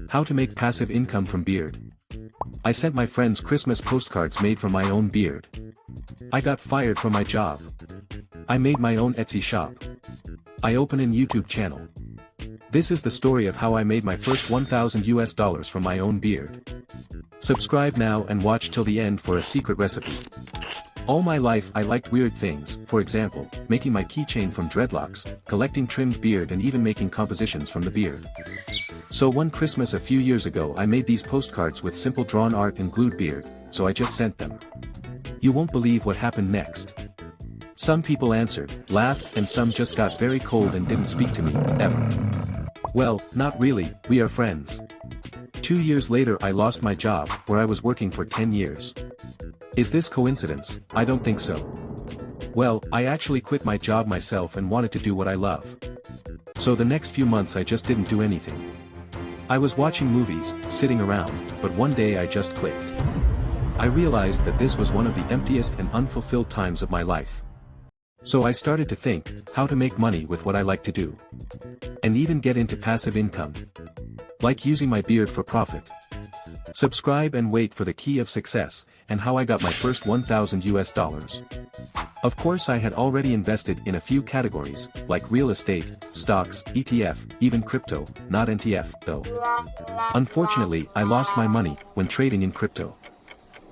How to make passive income from beard. I sent my friends Christmas postcards made from my own beard. I got fired from my job. I made my own Etsy shop. I opened a YouTube channel. This is the story of how I made my first $1,000 from my own beard. Subscribe now and watch till the end for a secret recipe. All my life I liked weird things, for example, making my keychain from dreadlocks, collecting trimmed beard and even making compositions from the beard. So one Christmas a few years ago I made these postcards with simple drawn art and glued beard, so I just sent them. You won't believe what happened next. Some people answered, laughed, and some just got very cold and didn't speak to me, ever. Well, not really, we are friends. 2 years later I lost my job, where I was working for 10 years. Is this coincidence? I don't think so. Well, I actually quit my job myself and wanted to do what I love. So the next few months I just didn't do anything. I was watching movies, sitting around, but one day I just clicked. I realized that this was one of the emptiest and unfulfilled times of my life. So I started to think, how to make money with what I like to do. And even get into passive income. Like using my beard for profit. Subscribe and wait for the key of success, and how I got my first $1,000. Of course I had already invested in a few categories, like real estate, stocks, ETF, even crypto, not NTF, though. Unfortunately, I lost my money when trading in crypto.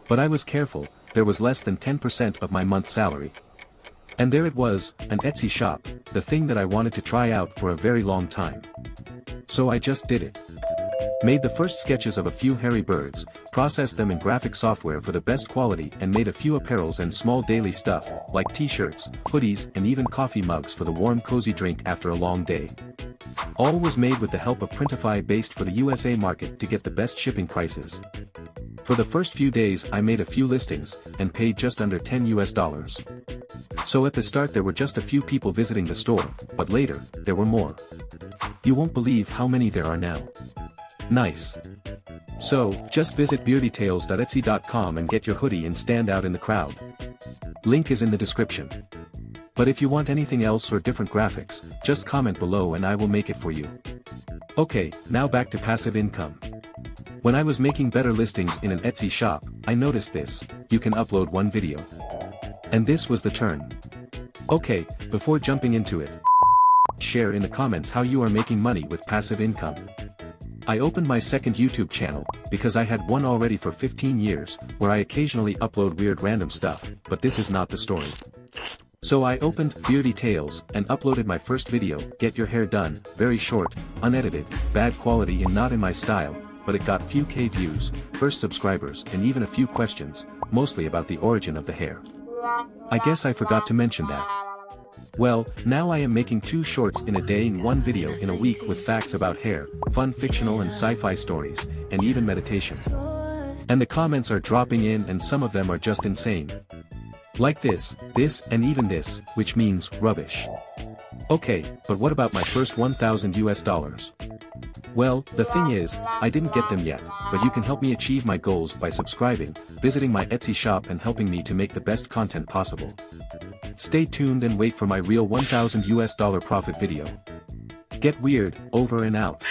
But I was careful, there was less than 10% of my month's salary. And there it was, an Etsy shop, the thing that I wanted to try out for a very long time. So I just did it. Made the first sketches of a few hairy birds, processed them in graphic software for the best quality and made a few apparels and small daily stuff, like t-shirts, hoodies and even coffee mugs for the warm cozy drink after a long day. All was made with the help of Printify based for the USA market to get the best shipping prices. For the first few days I made a few listings, and paid just under $10. So at the start there were just a few people visiting the store, but later, there were more. You won't believe how many there are now. Nice. So, just visit beardytales.etsy.com and get your hoodie and stand out in the crowd. Link is in the description. But if you want anything else or different graphics, just comment below and I will make it for you. Okay, now back to passive income. When I was making better listings in an Etsy shop, I noticed this: you can upload one video. And this was the turn. Okay, before jumping into it, share in the comments how you are making money with passive income. I opened my second YouTube channel, because I had one already for 15 years, where I occasionally upload weird random stuff, but this is not the story. So I opened Beardy Tales, and uploaded my first video, Get Your Hair Done, very short, unedited, bad quality and not in my style, but it got few K views, first subscribers and even a few questions, mostly about the origin of the hair. I guess I forgot to mention that. Well, now I am making 2 shorts in a day and 1 video in a week with facts about hair, fun fictional and sci-fi stories, and even meditation. And the comments are dropping in and some of them are just insane. Like this, and even this, which means rubbish. Okay, but what about my first $1,000? Well, the thing is, I didn't get them yet, but you can help me achieve my goals by subscribing, visiting my Etsy shop and helping me to make the best content possible. Stay tuned and wait for my real $1,000 profit video. Get weird, over and out.